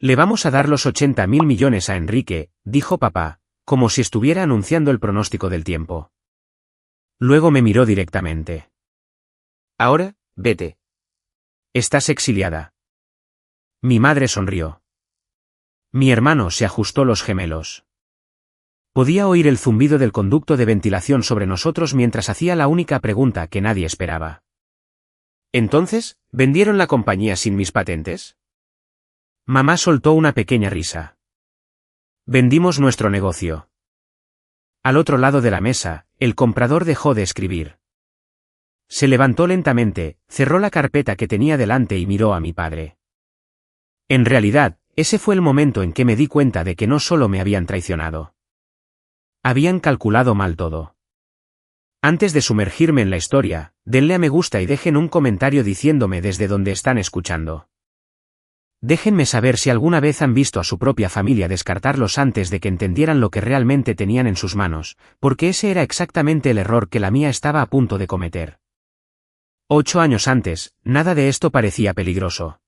Le vamos a dar los 80.000 millones a Enrique, dijo papá, como si estuviera anunciando el pronóstico del tiempo. Luego me miró directamente. Ahora, vete. Estás exiliada. Mi madre sonrió. Mi hermano se ajustó los gemelos. Podía oír el zumbido del conducto de ventilación sobre nosotros mientras hacía la única pregunta que nadie esperaba. ¿Entonces, vendieron la compañía sin mis patentes? Mamá soltó una pequeña risa. Vendimos nuestro negocio. Al otro lado de la mesa, el comprador dejó de escribir. Se levantó lentamente, cerró la carpeta que tenía delante y miró a mi padre. En realidad, ese fue el momento en que me di cuenta de que no solo me habían traicionado. Habían calculado mal todo. Antes de sumergirme en la historia, denle a me gusta y dejen un comentario diciéndome desde dónde están escuchando. Déjenme saber si alguna vez han visto a su propia familia descartarlos antes de que entendieran lo que realmente tenían en sus manos, porque ese era exactamente el error que la mía estaba a punto de cometer. 8 años antes, nada de esto parecía peligroso.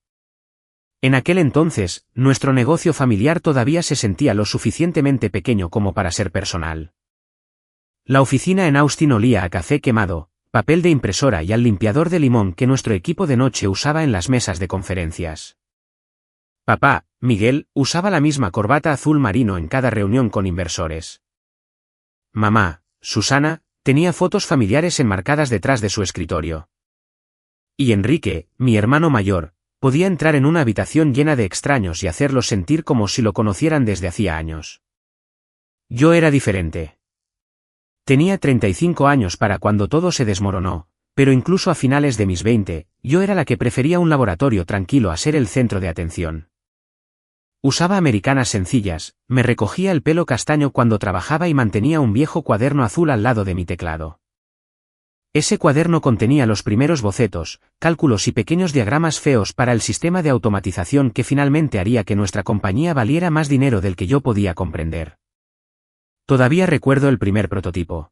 En aquel entonces, nuestro negocio familiar todavía se sentía lo suficientemente pequeño como para ser personal. La oficina en Austin olía a café quemado, papel de impresora y al limpiador de limón que nuestro equipo de noche usaba en las mesas de conferencias. Papá, Miguel, usaba la misma corbata azul marino en cada reunión con inversores. Mamá, Susana, tenía fotos familiares enmarcadas detrás de su escritorio. Y Enrique, mi hermano mayor, podía entrar en una habitación llena de extraños y hacerlos sentir como si lo conocieran desde hacía años. Yo era diferente. Tenía 35 años para cuando todo se desmoronó, pero incluso a finales de mis 20, yo era la que prefería un laboratorio tranquilo a ser el centro de atención. Usaba americanas sencillas, me recogía el pelo castaño cuando trabajaba y mantenía un viejo cuaderno azul al lado de mi teclado. Ese cuaderno contenía los primeros bocetos, cálculos y pequeños diagramas feos para el sistema de automatización que finalmente haría que nuestra compañía valiera más dinero del que yo podía comprender. Todavía recuerdo el primer prototipo.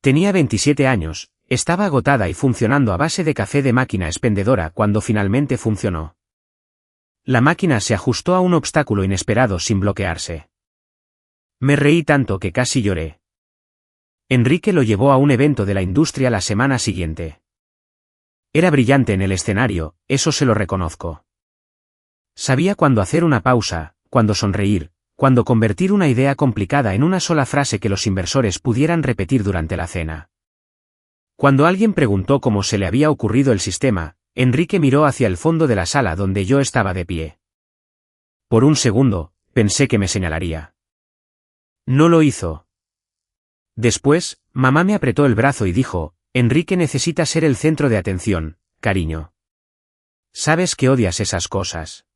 Tenía 27 años, estaba agotada y funcionando a base de café de máquina expendedora cuando finalmente funcionó. La máquina se ajustó a un obstáculo inesperado sin bloquearse. Me reí tanto que casi lloré. Enrique lo llevó a un evento de la industria la semana siguiente. Era brillante en el escenario, eso se lo reconozco. Sabía cuándo hacer una pausa, cuándo sonreír, cuándo convertir una idea complicada en una sola frase que los inversores pudieran repetir durante la cena. Cuando alguien preguntó cómo se le había ocurrido el sistema, Enrique miró hacia el fondo de la sala donde yo estaba de pie. Por un segundo, pensé que me señalaría. No lo hizo. Después, mamá me apretó el brazo y dijo, Enrique necesita ser el centro de atención, cariño. Sabes que odias esas cosas.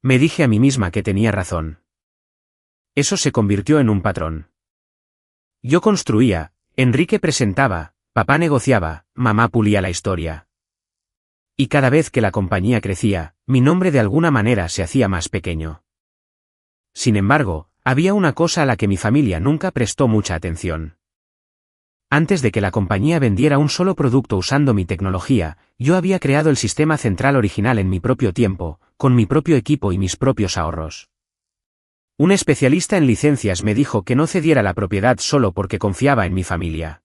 Me dije a mí misma que tenía razón. Eso se convirtió en un patrón. Yo construía, Enrique presentaba, papá negociaba, mamá pulía la historia. Y cada vez que la compañía crecía, mi nombre de alguna manera se hacía más pequeño. Sin embargo, había una cosa a la que mi familia nunca prestó mucha atención. Antes de que la compañía vendiera un solo producto usando mi tecnología, yo había creado el sistema central original en mi propio tiempo, con mi propio equipo y mis propios ahorros. Un especialista en licencias me dijo que no cediera la propiedad solo porque confiaba en mi familia.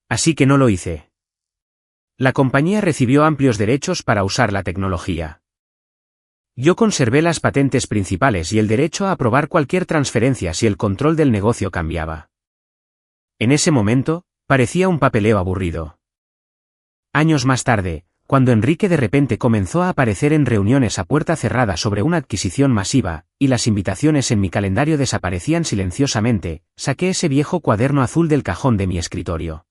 Así que no lo hice. La compañía recibió amplios derechos para usar la tecnología. Yo conservé las patentes principales y el derecho a aprobar cualquier transferencia si el control del negocio cambiaba. En ese momento, parecía un papeleo aburrido. Años más tarde, cuando Enrique de repente comenzó a aparecer en reuniones a puerta cerrada sobre una adquisición masiva, y las invitaciones en mi calendario desaparecían silenciosamente, saqué ese viejo cuaderno azul del cajón de mi escritorio.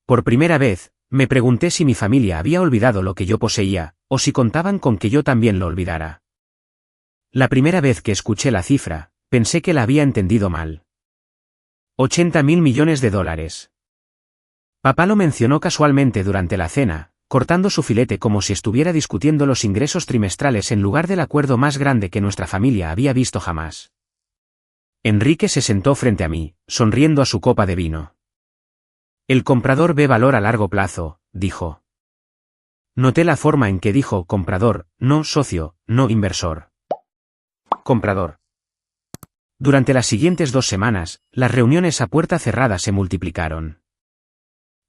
Por primera vez, me pregunté si mi familia había olvidado lo que yo poseía, o si contaban con que yo también lo olvidara. La primera vez que escuché la cifra, pensé que la había entendido mal. 80.000 millones de dólares. Papá lo mencionó casualmente durante la cena, cortando su filete como si estuviera discutiendo los ingresos trimestrales en lugar del acuerdo más grande que nuestra familia había visto jamás. Enrique se sentó frente a mí, sonriendo a su copa de vino. El comprador ve valor a largo plazo, dijo. Noté la forma en que dijo comprador, no socio, no inversor. Comprador. Durante las siguientes 2 semanas, las reuniones a puerta cerrada se multiplicaron.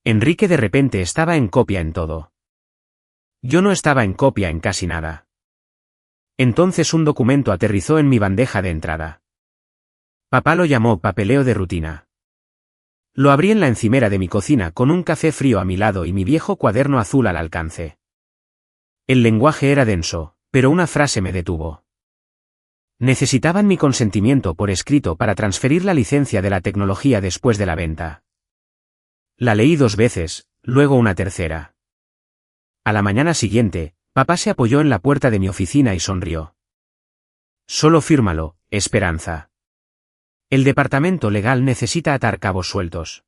Enrique de repente estaba en copia en todo. Yo no estaba en copia en casi nada. Entonces un documento aterrizó en mi bandeja de entrada. Papá lo llamó papeleo de rutina. Lo abrí en la encimera de mi cocina con un café frío a mi lado y mi viejo cuaderno azul al alcance. El lenguaje era denso, pero una frase me detuvo. Necesitaban mi consentimiento por escrito para transferir la licencia de la tecnología después de la venta. La leí 2 veces, luego una tercera. A la mañana siguiente, papá se apoyó en la puerta de mi oficina y sonrió. Solo fírmalo, Esperanza. El departamento legal necesita atar cabos sueltos.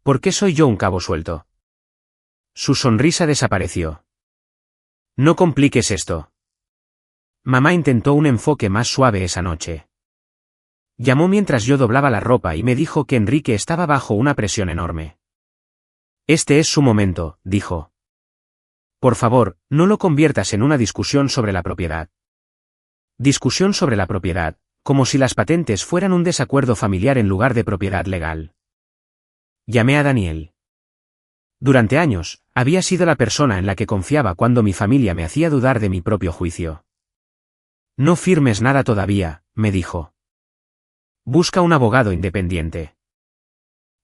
¿Por qué soy yo un cabo suelto? Su sonrisa desapareció. No compliques esto. Mamá intentó un enfoque más suave esa noche. Llamó mientras yo doblaba la ropa y me dijo que Enrique estaba bajo una presión enorme. Este es su momento, dijo. Por favor, no lo conviertas en una discusión sobre la propiedad. Discusión sobre la propiedad, como si las patentes fueran un desacuerdo familiar en lugar de propiedad legal. Llamé a Daniel. Durante años, había sido la persona en la que confiaba cuando mi familia me hacía dudar de mi propio juicio. No firmes nada todavía, me dijo. Busca un abogado independiente.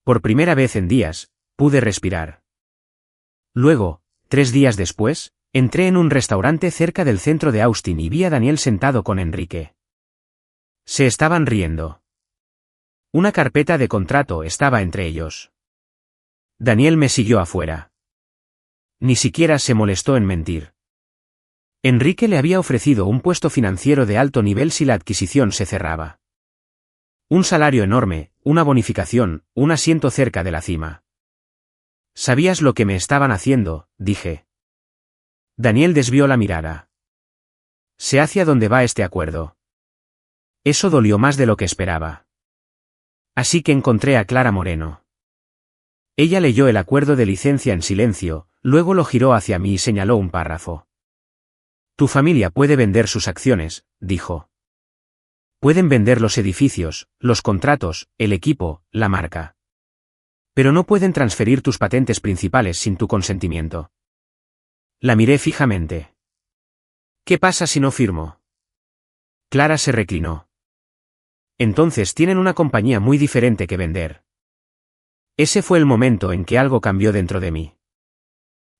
Por primera vez en días, pude respirar. Luego, 3 días después, entré en un restaurante cerca del centro de Austin y vi a Daniel sentado con Enrique. Se estaban riendo. Una carpeta de contrato estaba entre ellos. Daniel me siguió afuera. Ni siquiera se molestó en mentir. Enrique le había ofrecido un puesto financiero de alto nivel si la adquisición se cerraba. Un salario enorme, una bonificación, un asiento cerca de la cima. ¿Sabías lo que me estaban haciendo?, dije. Daniel desvió la mirada. Sé hacia dónde va este acuerdo. Eso dolió más de lo que esperaba. Así que encontré a Clara Moreno. Ella leyó el acuerdo de licencia en silencio, luego lo giró hacia mí y señaló un párrafo. Tu familia puede vender sus acciones, dijo. Pueden vender los edificios, los contratos, el equipo, la marca. Pero no pueden transferir tus patentes principales sin tu consentimiento. La miré fijamente. ¿Qué pasa si no firmo? Clara se reclinó. Entonces tienen una compañía muy diferente que vender. Ese fue el momento en que algo cambió dentro de mí.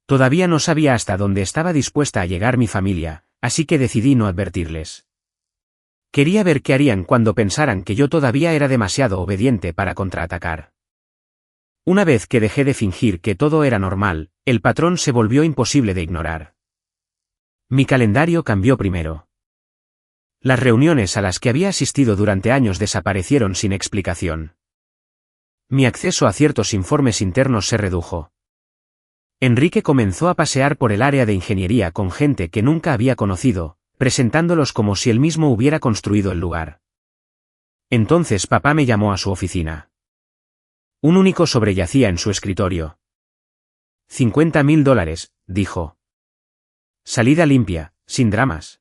Todavía no sabía hasta dónde estaba dispuesta a llegar mi familia, así que decidí no advertirles. Quería ver qué harían cuando pensaran que yo todavía era demasiado obediente para contraatacar. Una vez que dejé de fingir que todo era normal, el patrón se volvió imposible de ignorar. Mi calendario cambió primero. Las reuniones a las que había asistido durante años desaparecieron sin explicación. Mi acceso a ciertos informes internos se redujo. Enrique comenzó a pasear por el área de ingeniería con gente que nunca había conocido, presentándolos como si él mismo hubiera construido el lugar. Entonces papá me llamó a su oficina. Un único sobre yacía en su escritorio. $50.000, dijo. Salida limpia, sin dramas.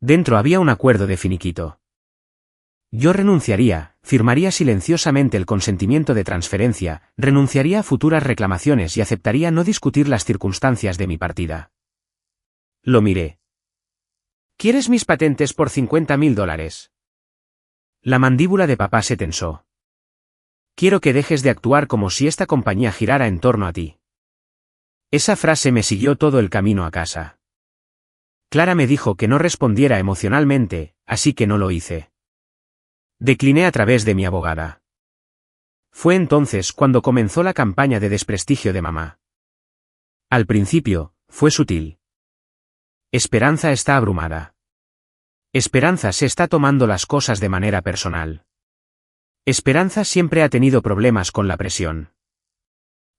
Dentro había un acuerdo de finiquito. Yo renunciaría, firmaría silenciosamente el consentimiento de transferencia, renunciaría a futuras reclamaciones y aceptaría no discutir las circunstancias de mi partida. Lo miré. ¿Quieres mis patentes por $50.000? La mandíbula de papá se tensó. Quiero que dejes de actuar como si esta compañía girara en torno a ti. Esa frase me siguió todo el camino a casa. Clara me dijo que no respondiera emocionalmente, así que no lo hice. Decliné a través de mi abogada. Fue entonces cuando comenzó la campaña de desprestigio de mamá. Al principio, fue sutil. Esperanza está abrumada. Esperanza se está tomando las cosas de manera personal. Esperanza siempre ha tenido problemas con la presión.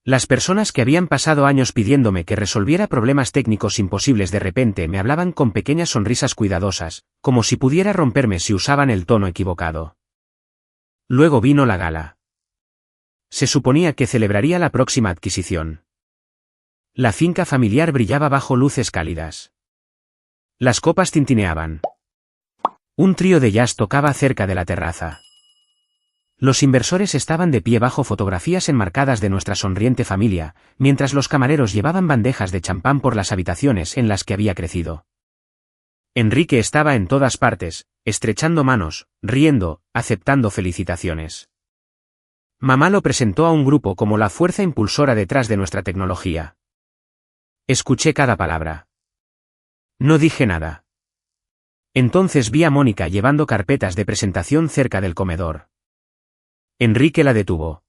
Las personas que habían pasado años pidiéndome que resolviera problemas técnicos imposibles de repente me hablaban con pequeñas sonrisas cuidadosas, como si pudiera romperme si usaban el tono equivocado. Luego vino la gala. Se suponía que celebraría la próxima adquisición. La finca familiar brillaba bajo luces cálidas. Las copas tintineaban. Un trío de jazz tocaba cerca de la terraza. Los inversores estaban de pie bajo fotografías enmarcadas de nuestra sonriente familia, mientras los camareros llevaban bandejas de champán por las habitaciones en las que había crecido. Enrique estaba en todas partes, estrechando manos, riendo, aceptando felicitaciones. Mamá lo presentó a un grupo como la fuerza impulsora detrás de nuestra tecnología. Escuché cada palabra. No dije nada. Entonces vi a Mónica llevando carpetas de presentación cerca del comedor. Enrique la detuvo.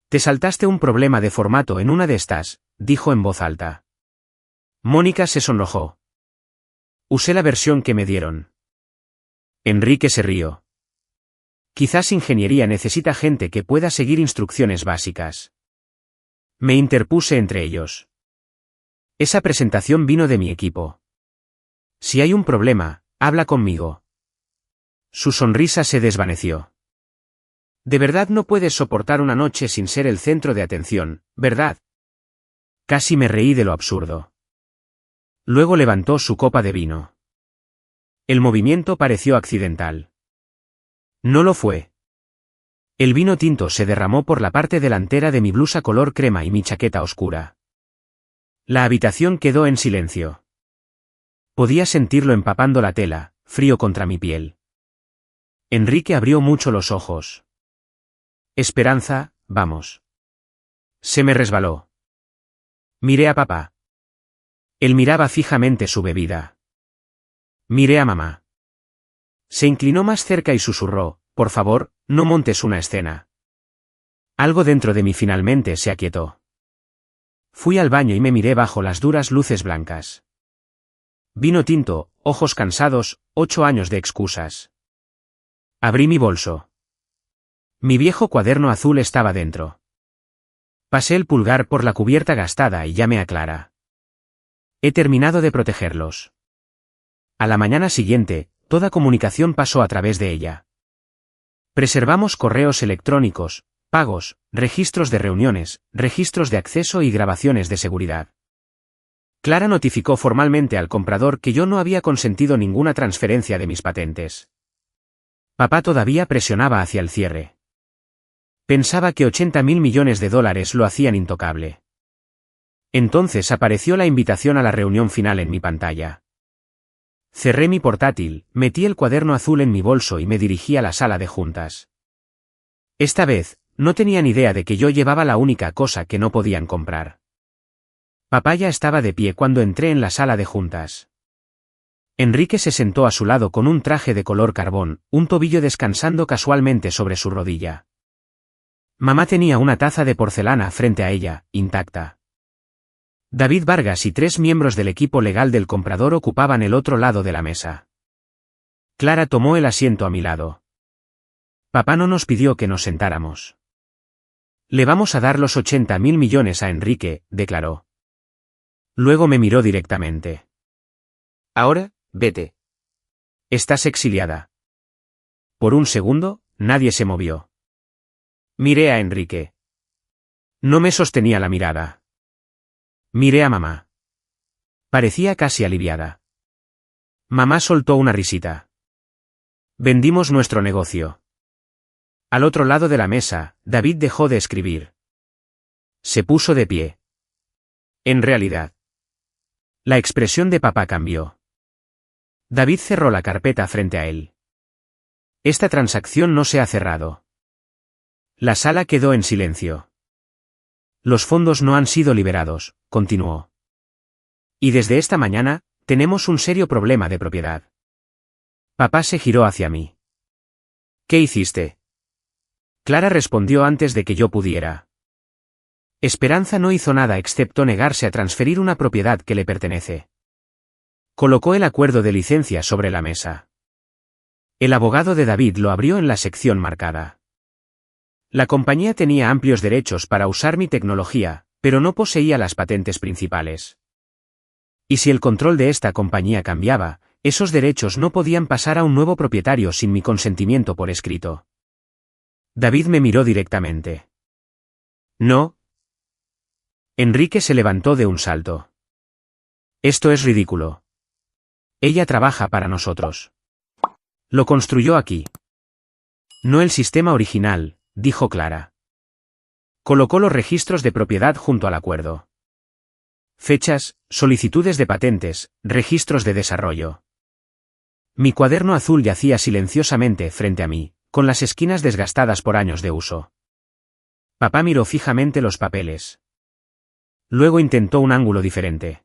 «Te saltaste un problema de formato en una de estas», dijo en voz alta. Mónica se sonrojó. «Usé la versión que me dieron». Enrique se rió. «Quizás ingeniería necesita gente que pueda seguir instrucciones básicas». Me interpuse entre ellos. «Esa presentación vino de mi equipo. Si hay un problema, habla conmigo». Su sonrisa se desvaneció. «De verdad no puedes soportar una noche sin ser el centro de atención, ¿verdad?» Casi me reí de lo absurdo. Luego levantó su copa de vino. El movimiento pareció accidental. No lo fue. El vino tinto se derramó por la parte delantera de mi blusa color crema y mi chaqueta oscura. La habitación quedó en silencio. Podía sentirlo empapando la tela, frío contra mi piel. Enrique abrió mucho los ojos. «Esperanza, vamos». Se me resbaló. Miré a papá. Él miraba fijamente su bebida. Miré a mamá. Se inclinó más cerca y susurró: «Por favor, no montes una escena». Algo dentro de mí finalmente se aquietó. Fui al baño y me miré bajo las duras luces blancas. Vino tinto, ojos cansados, 8 años de excusas. Abrí mi bolso. Mi viejo cuaderno azul estaba dentro. Pasé el pulgar por la cubierta gastada y llamé a Clara. He terminado de protegerlos. A la mañana siguiente, toda comunicación pasó a través de ella. Preservamos correos electrónicos, pagos, registros de reuniones, registros de acceso y grabaciones de seguridad. Clara notificó formalmente al comprador que yo no había consentido ninguna transferencia de mis patentes. Papá todavía presionaba hacia el cierre. Pensaba que $80.000 millones lo hacían intocable. Entonces apareció la invitación a la reunión final en mi pantalla. Cerré mi portátil, metí el cuaderno azul en mi bolso y me dirigí a la sala de juntas. Esta vez, no tenían idea de que yo llevaba la única cosa que no podían comprar. Papá ya estaba de pie cuando entré en la sala de juntas. Enrique se sentó a su lado con un traje de color carbón, un tobillo descansando casualmente sobre su rodilla. Mamá tenía una taza de porcelana frente a ella, intacta. David Vargas y 3 miembros del equipo legal del comprador ocupaban el otro lado de la mesa. Clara tomó el asiento a mi lado. Papá no nos pidió que nos sentáramos. «Le vamos a dar los $80.000 millones a Enrique», declaró. Luego me miró directamente. «Ahora, vete. Estás exiliada». Por un segundo, nadie se movió. Miré a Enrique. No me sostenía la mirada. Miré a mamá. Parecía casi aliviada. Mamá soltó una risita. Vendimos nuestro negocio. Al otro lado de la mesa, David dejó de escribir. Se puso de pie. En realidad. La expresión de papá cambió. David cerró la carpeta frente a él. Esta transacción no se ha cerrado. La sala quedó en silencio. Los fondos no han sido liberados, continuó. Y desde esta mañana, tenemos un serio problema de propiedad. Papá se giró hacia mí. ¿Qué hiciste? Clara respondió antes de que yo pudiera. Esperanza no hizo nada excepto negarse a transferir una propiedad que le pertenece. Colocó el acuerdo de licencia sobre la mesa. El abogado de David lo abrió en la sección marcada. La compañía tenía amplios derechos para usar mi tecnología, pero no poseía las patentes principales. Y si el control de esta compañía cambiaba, esos derechos no podían pasar a un nuevo propietario sin mi consentimiento por escrito. David me miró directamente. No. Enrique se levantó de un salto. Esto es ridículo. Ella trabaja para nosotros. Lo construyó aquí. No el sistema original, dijo Clara. Colocó los registros de propiedad junto al acuerdo. Fechas, solicitudes de patentes, registros de desarrollo. Mi cuaderno azul yacía silenciosamente frente a mí, con las esquinas desgastadas por años de uso. Papá miró fijamente los papeles. Luego intentó un ángulo diferente.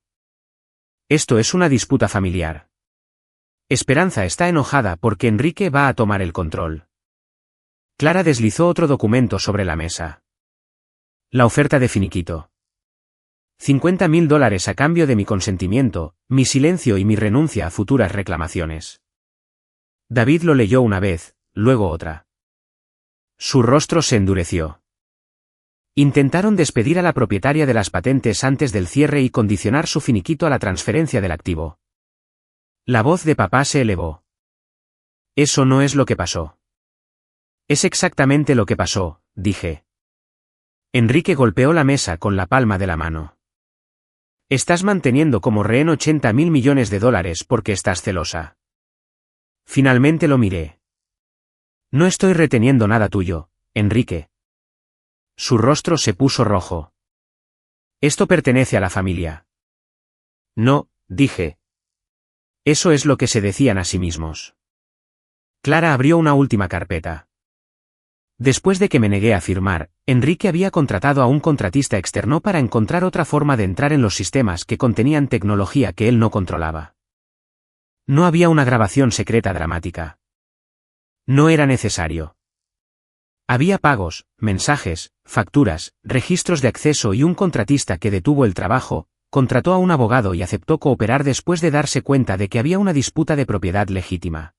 Esto es una disputa familiar. Esperanza está enojada porque Enrique va a tomar el control. Clara deslizó otro documento sobre la mesa. La oferta de finiquito. $50.000 a cambio de mi consentimiento, mi silencio y mi renuncia a futuras reclamaciones. David lo leyó una vez, luego otra. Su rostro se endureció. Intentaron despedir a la propietaria de las patentes antes del cierre y condicionar su finiquito a la transferencia del activo. La voz de papá se elevó. Eso no es lo que pasó. Es exactamente lo que pasó, dije. Enrique golpeó la mesa con la palma de la mano. Estás manteniendo como rehén $80.000 millones porque estás celosa. Finalmente lo miré. No estoy reteniendo nada tuyo, Enrique. Su rostro se puso rojo. Esto pertenece a la familia. No, dije. Eso es lo que se decían a sí mismos. Clara abrió una última carpeta. Después de que me negué a firmar, Enrique había contratado a un contratista externo para encontrar otra forma de entrar en los sistemas que contenían tecnología que él no controlaba. No había una grabación secreta dramática. No era necesario. Había pagos, mensajes, facturas, registros de acceso y un contratista que detuvo el trabajo, contrató a un abogado y aceptó cooperar después de darse cuenta de que había una disputa de propiedad legítima.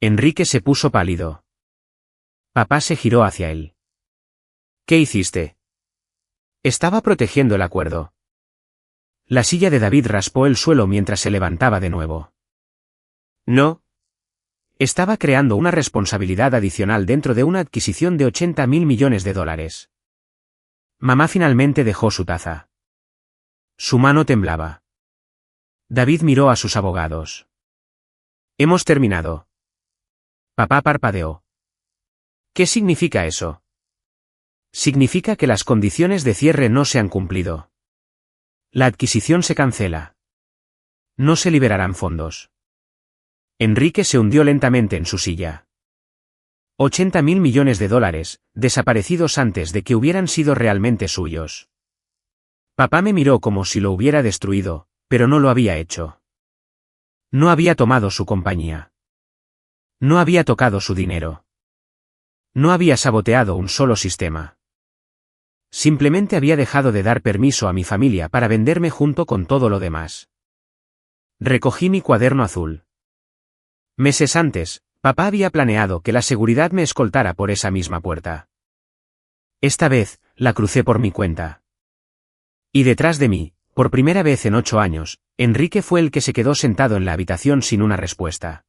Enrique se puso pálido. Papá se giró hacia él. ¿Qué hiciste? Estaba protegiendo el acuerdo. La silla de David raspó el suelo mientras se levantaba de nuevo. No. Estaba creando una responsabilidad adicional dentro de una adquisición de $80.000 millones. Mamá finalmente dejó su taza. Su mano temblaba. David miró a sus abogados. Hemos terminado. Papá parpadeó. ¿Qué significa eso? Significa que las condiciones de cierre no se han cumplido. La adquisición se cancela. No se liberarán fondos. Enrique se hundió lentamente en su silla. $80.000 millones, desaparecidos antes de que hubieran sido realmente suyos. Papá me miró como si lo hubiera destruido, pero no lo había hecho. No había tomado su compañía. No había tocado su dinero. No había saboteado un solo sistema. Simplemente había dejado de dar permiso a mi familia para venderme junto con todo lo demás. Recogí mi cuaderno azul. Meses antes, papá había planeado que la seguridad me escoltara por esa misma puerta. Esta vez, la crucé por mi cuenta. Y detrás de mí, por primera vez en 8 años, Enrique fue el que se quedó sentado en la habitación sin una respuesta.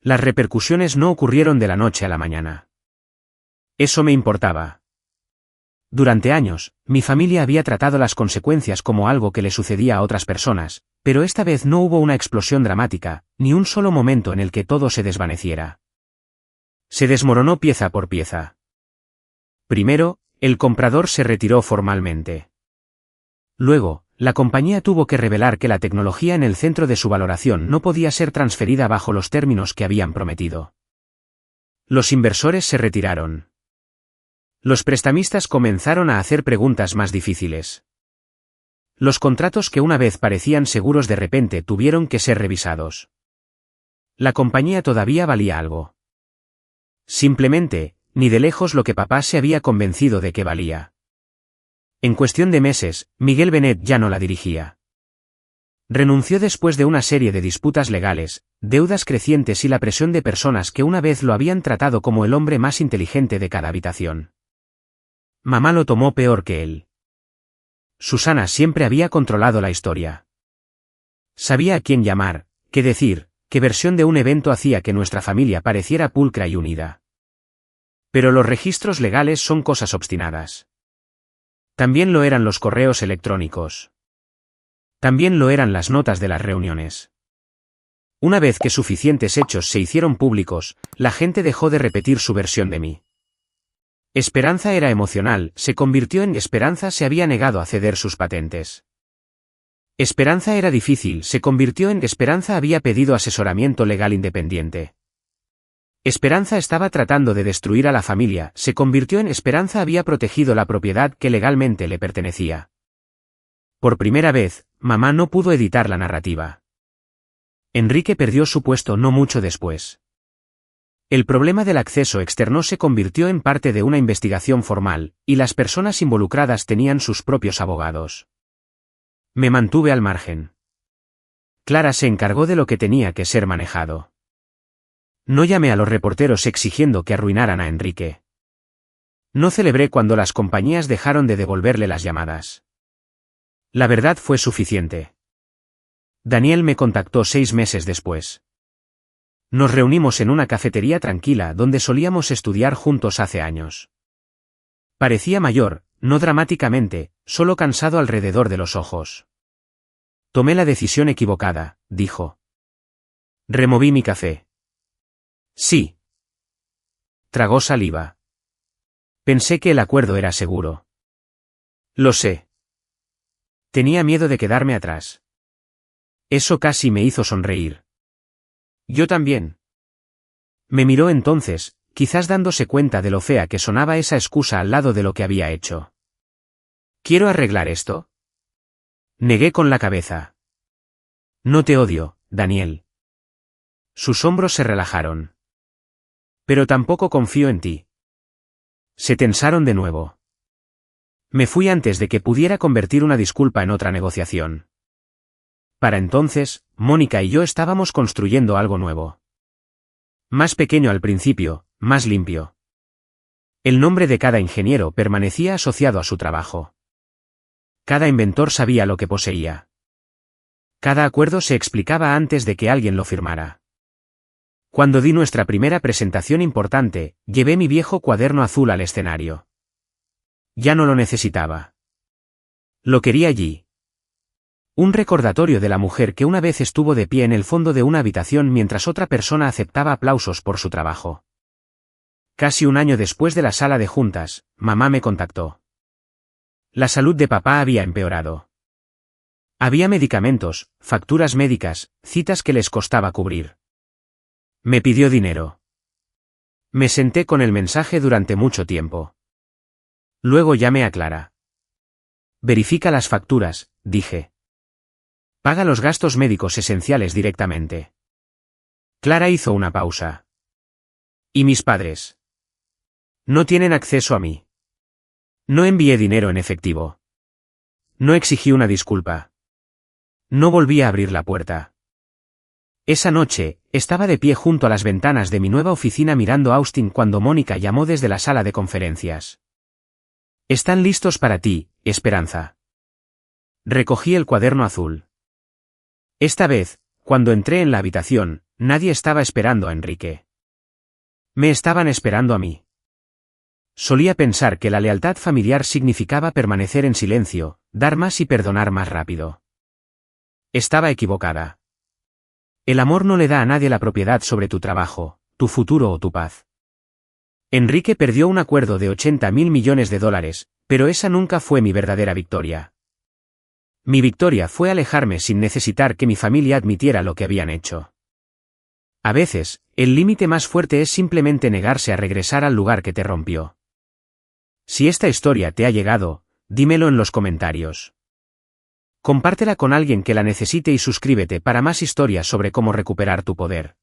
Las repercusiones no ocurrieron de la noche a la mañana. Eso me importaba. Durante años, mi familia había tratado las consecuencias como algo que le sucedía a otras personas, pero esta vez no hubo una explosión dramática, ni un solo momento en el que todo se desvaneciera. Se desmoronó pieza por pieza. Primero, el comprador se retiró formalmente. Luego, la compañía tuvo que revelar que la tecnología en el centro de su valoración no podía ser transferida bajo los términos que habían prometido. Los inversores se retiraron. Los prestamistas comenzaron a hacer preguntas más difíciles. Los contratos que una vez parecían seguros de repente tuvieron que ser revisados. La compañía todavía valía algo. Simplemente, ni de lejos lo que papá se había convencido de que valía. En cuestión de meses, Miguel Benet ya no la dirigía. Renunció después de una serie de disputas legales, deudas crecientes y la presión de personas que una vez lo habían tratado como el hombre más inteligente de cada habitación. Mamá lo tomó peor que él. Susana siempre había controlado la historia. Sabía a quién llamar, qué decir, qué versión de un evento hacía que nuestra familia pareciera pulcra y unida. Pero los registros legales son cosas obstinadas. También lo eran los correos electrónicos. También lo eran las notas de las reuniones. Una vez que suficientes hechos se hicieron públicos, la gente dejó de repetir su versión de mí. Esperanza era emocional, se convirtió en Esperanza se había negado a ceder sus patentes. Esperanza era difícil, se convirtió en Esperanza había pedido asesoramiento legal independiente. Esperanza estaba tratando de destruir a la familia, se convirtió en Esperanza había protegido la propiedad que legalmente le pertenecía. Por primera vez, mamá no pudo editar la narrativa. Enrique perdió su puesto no mucho después. El problema del acceso externo se convirtió en parte de una investigación formal, y las personas involucradas tenían sus propios abogados. Me mantuve al margen. Clara se encargó de lo que tenía que ser manejado. No llamé a los reporteros exigiendo que arruinaran a Enrique. No celebré cuando las compañías dejaron de devolverle las llamadas. La verdad fue suficiente. Daniel me contactó 6 meses después. Nos reunimos en una cafetería tranquila donde solíamos estudiar juntos hace años. Parecía mayor, no dramáticamente, solo cansado alrededor de los ojos. Tomé la decisión equivocada, dijo. Removí mi café. Sí. Tragó saliva. Pensé que el acuerdo era seguro. Lo sé. Tenía miedo de quedarme atrás. Eso casi me hizo sonreír. Yo también. Me miró entonces, quizás dándose cuenta de lo fea que sonaba esa excusa al lado de lo que había hecho. ¿Quiero arreglar esto? Negué con la cabeza. No te odio, Daniel. Sus hombros se relajaron. Pero tampoco confío en ti. Se tensaron de nuevo. Me fui antes de que pudiera convertir una disculpa en otra negociación. Para entonces, Mónica y yo estábamos construyendo algo nuevo. Más pequeño al principio, más limpio. El nombre de cada ingeniero permanecía asociado a su trabajo. Cada inventor sabía lo que poseía. Cada acuerdo se explicaba antes de que alguien lo firmara. Cuando di nuestra primera presentación importante, llevé mi viejo cuaderno azul al escenario. Ya no lo necesitaba. Lo quería allí. Un recordatorio de la mujer que una vez estuvo de pie en el fondo de una habitación mientras otra persona aceptaba aplausos por su trabajo. Casi un año después de la sala de juntas, mamá me contactó. La salud de papá había empeorado. Había medicamentos, facturas médicas, citas que les costaba cubrir. Me pidió dinero. Me senté con el mensaje durante mucho tiempo. Luego llamé a Clara. Verifica las facturas, dije. Paga los gastos médicos esenciales directamente. Clara hizo una pausa. ¿Y mis padres? No tienen acceso a mí. No envié dinero en efectivo. No exigí una disculpa. No volví a abrir la puerta. Esa noche, estaba de pie junto a las ventanas de mi nueva oficina mirando a Austin cuando Mónica llamó desde la sala de conferencias. Están listos para ti, Esperanza. Recogí el cuaderno azul. Esta vez, cuando entré en la habitación, nadie estaba esperando a Enrique. Me estaban esperando a mí. Solía pensar que la lealtad familiar significaba permanecer en silencio, dar más y perdonar más rápido. Estaba equivocada. El amor no le da a nadie la propiedad sobre tu trabajo, tu futuro o tu paz. Enrique perdió un acuerdo de $80.000 millones, pero esa nunca fue mi verdadera victoria. Mi victoria fue alejarme sin necesitar que mi familia admitiera lo que habían hecho. A veces, el límite más fuerte es simplemente negarse a regresar al lugar que te rompió. Si esta historia te ha llegado, dímelo en los comentarios. Compártela con alguien que la necesite y suscríbete para más historias sobre cómo recuperar tu poder.